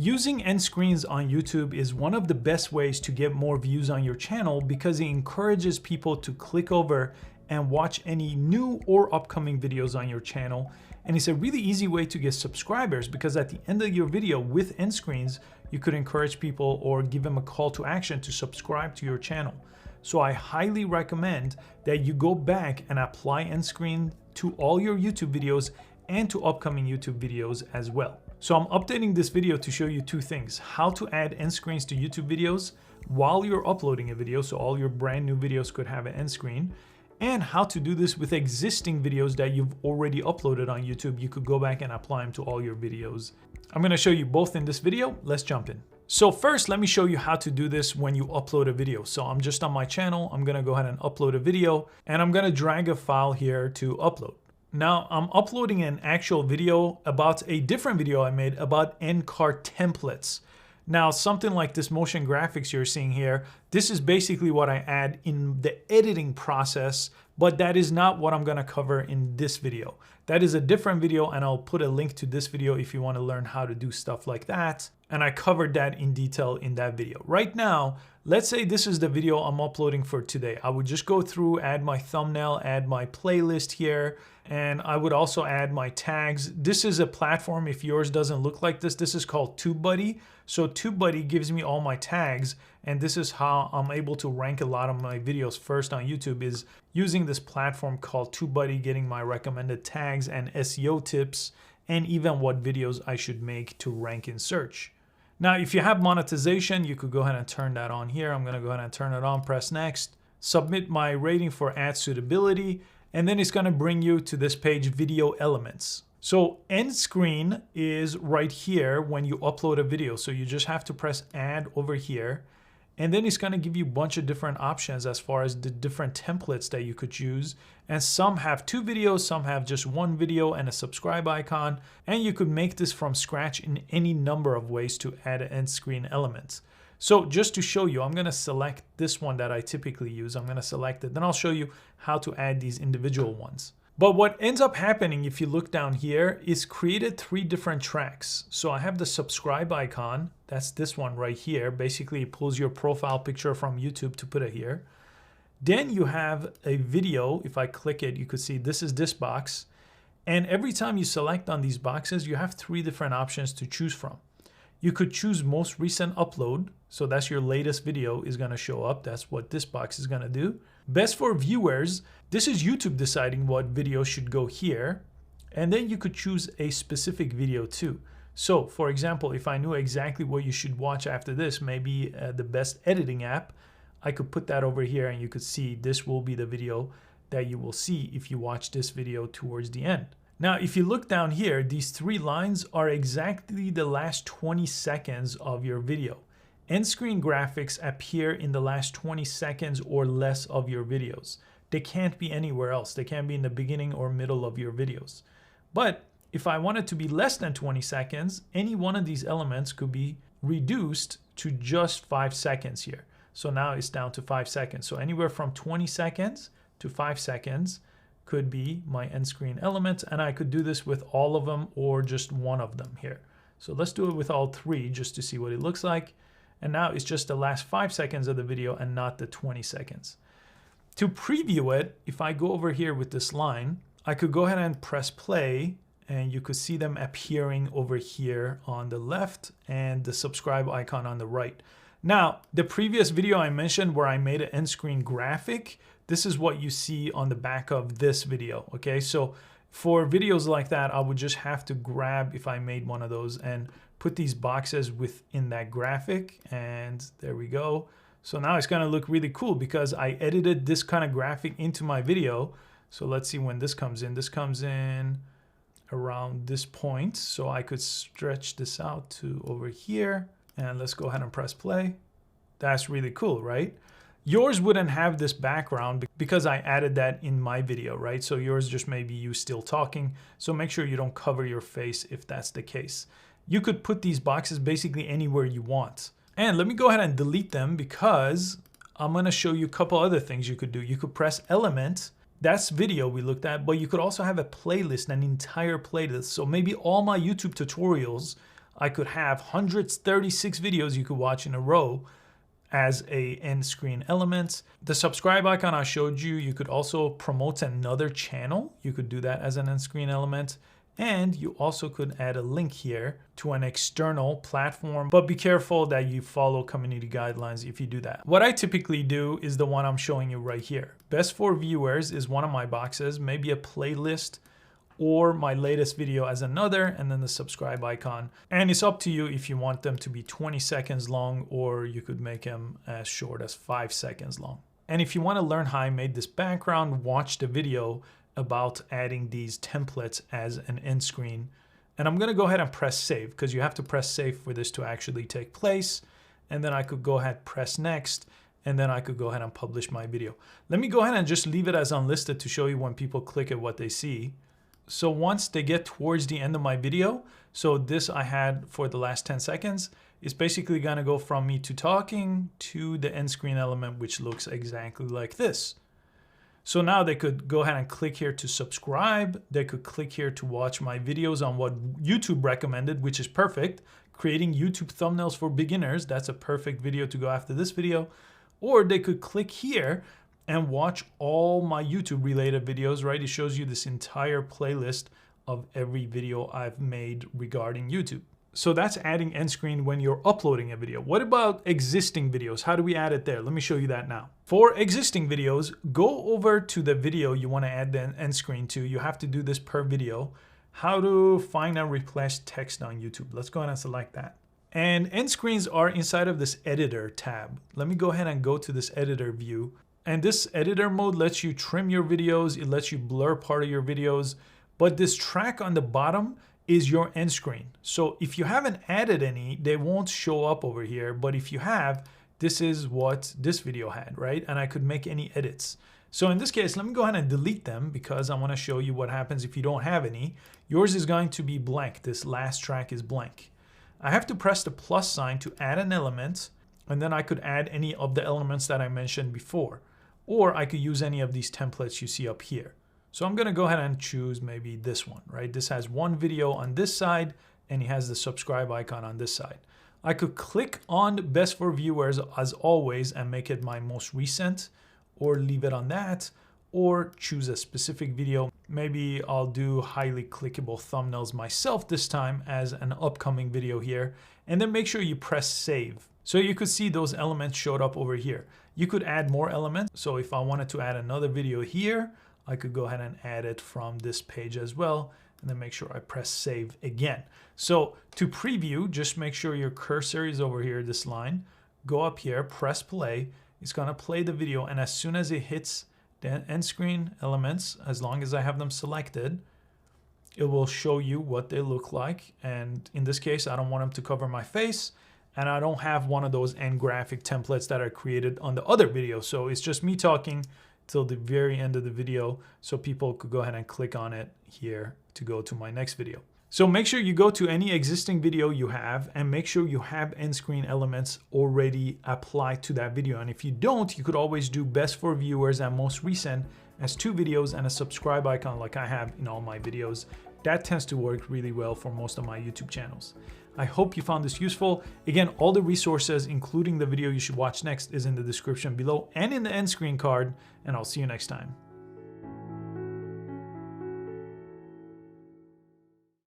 Using end screens on YouTube is one of the best ways to get more views on your channel because it encourages people to click over and watch any new or upcoming videos on your channel. And it's a really easy way to get subscribers because at the end of your video with end screens, you could encourage people or give them a call to action to subscribe to your channel. So I highly recommend that you go back and apply end screen to all your YouTube videos and to upcoming YouTube videos as well. So I'm updating this video to show you two things: how to add end screens to YouTube videos while you're uploading a video, so all your brand new videos could have an end screen, and how to do this with existing videos that you've already uploaded on YouTube. You could go back and apply them to all your videos. I'm gonna show you both in this video. Let's jump in. So first, let me show you how to do this when you upload a video. So I'm just on my channel. I'm gonna go ahead and upload a video, and I'm gonna drag a file here to upload. Now I'm uploading an actual video about a different video I made about end card templates. Now something like this motion graphics you're seeing here, this is basically what I add in the editing process, but that is not what I'm gonna cover in this video. That is a different video, and I'll put a link to this video if you wanna learn how to do stuff like that. And I covered that in detail in that video. Right now, let's say this is the video I'm uploading for today. I would just go through, add my thumbnail, add my playlist here, and I would also add my tags. This is a platform, if yours doesn't look like this is called Tubebuddy. So Tubebuddy gives me all my tags, and this is how I'm able to rank a lot of my videos first on YouTube, is using this platform called Tubebuddy, getting my recommended tags and SEO tips, and even what videos I should make to rank in search. Now, if you have monetization, you could go ahead and turn that on here. I'm gonna go ahead and turn it on, press next, submit my rating for ad suitability, and then it's gonna bring you to this page, video elements. So end screen is right here when you upload a video. So you just have to press add over here, and then it's gonna give you a bunch of different options as far as the different templates that you could choose. And some have 2 videos, some have just 1 video and a subscribe icon. And you could make this from scratch in any number of ways to add end screen elements. So just to show you, I'm gonna select this one that I typically use. I'm gonna select it, then I'll show you how to add these individual ones. But what ends up happening if you look down here is created 3 different tracks. So I have the subscribe icon, that's this one right here. Basically it pulls your profile picture from YouTube to put it here. Then you have a video. If I click it, you could see this is this box. And every time you select on these boxes, you have 3 different options to choose from. You could choose most recent upload. So that's your latest video is gonna show up. That's what this box is gonna do. Best for viewers, this is YouTube deciding what video should go here. And then you could choose a specific video too. So for example, if I knew exactly what you should watch after this, maybe the best editing app, I could put that over here and you could see this will be the video that you will see if you watch this video towards the end. Now, if you look down here, these 3 lines are exactly the last 20 seconds of your video. End screen graphics appear in the last 20 seconds or less of your videos. They can't be anywhere else. They can't be in the beginning or middle of your videos. But if I want it to be less than 20 seconds, any one of these elements could be reduced to just 5 seconds here. So now it's down to 5 seconds. So anywhere from 20 seconds to 5 seconds could be my end screen element, and I could do this with all of them or just one of them here. So let's do it with all 3 just to see what it looks like. And now it's just the last 5 seconds of the video and not the 20 seconds. To preview it, if I go over here with this line, I could go ahead and press play, and you could see them appearing over here on the left and the subscribe icon on the right. Now, the previous video I mentioned where I made an end screen graphic, this is what you see on the back of this video, okay? So for videos like that, I would just have to grab, if I made one of those, and put these boxes within that graphic, and there we go. So now it's gonna look really cool because I edited this kind of graphic into my video. So let's see when this comes in. This comes in around this point. So I could stretch this out to over here, and let's go ahead and press play. That's really cool, right? Yours wouldn't have this background because I added that in my video, right? So yours just may be you still talking. So make sure you don't cover your face if that's the case. You could put these boxes basically anywhere you want. And let me go ahead and delete them because I'm gonna show you a couple other things you could do. You could press element, that's video we looked at, but you could also have a playlist, an entire playlist. So maybe all my YouTube tutorials, I could have 136 videos you could watch in a row as a end screen element. The subscribe icon I showed you, you could also promote another channel. You could do that as an end screen element. And you also could add a link here to an external platform, but be careful that you follow community guidelines if you do that. What I typically do is the one I'm showing you right here. Best for viewers is one of my boxes, maybe a playlist or my latest video as another, and then the subscribe icon. And it's up to you if you want them to be 20 seconds long, or you could make them as short as 5 seconds long. And if you want to learn how I made this background, watch the video about adding these templates as an end screen. And I'm gonna go ahead and press save, because you have to press save for this to actually take place. And then I could go ahead, press next, and then I could go ahead and publish my video. Let me go ahead and just leave it as unlisted to show you when people click at what they see. So once they get towards the end of my video, so this I had for the last 10 seconds, it's basically gonna go from me to talking to the end screen element, which looks exactly like this. So now they could go ahead and click here to subscribe. They could click here to watch my videos on what YouTube recommended, which is perfect. Creating YouTube thumbnails for beginners. That's a perfect video to go after this video. Or they could click here and watch all my YouTube related videos, right? It shows you this entire playlist of every video I've made regarding YouTube. So that's adding end screen when you're uploading a video. What about existing videos? How do we add it there? Let me show you that now. For existing videos, go over to the video you want to add the end screen to. You have to do this per video. How to find and replace text on YouTube. Let's go ahead and select that. And end screens are inside of this editor tab. Let me go ahead and go to this editor view. And this editor mode lets you trim your videos. It lets you blur part of your videos. But this track on the bottom is your end screen. So if you haven't added any, they won't show up over here. But if you have, this is what this video had, right? And I could make any edits. So in this case, let me go ahead and delete them, because I want to show you what happens if you don't have any. Yours is going to be blank. This last track is blank. I have to press the plus sign to add an element, and then I could add any of the elements that I mentioned before. Or I could use any of these templates you see up here. So I'm gonna go ahead and choose maybe this one, right? This has one video on this side, and it has the subscribe icon on this side. I could click on best for viewers as always and make it my most recent, or leave it on that, or choose a specific video. Maybe I'll do highly clickable thumbnails myself this time as an upcoming video here, and then make sure you press save. So you could see those elements showed up over here. You could add more elements. So if I wanted to add another video here, I could go ahead and add it from this page as well, and then make sure I press save again. So to preview, just make sure your cursor is over here, this line. Go up here, press play. It's gonna play the video, and as soon as it hits the end screen elements, as long as I have them selected, it will show you what they look like. And in this case, I don't want them to cover my face, and I don't have one of those end graphic templates that are created on the other video. So it's just me talking till the very end of the video, so people could go ahead and click on it here to go to my next video. So make sure you go to any existing video you have, and make sure you have end screen elements already applied to that video. And if you don't, you could always do best for viewers and most recent as 2 videos and a subscribe icon like I have in all my videos. That tends to work really well for most of my YouTube channels. I hope you found this useful. Again, all the resources, including the video you should watch next, is in the description below and in the end screen card, and I'll see you next time.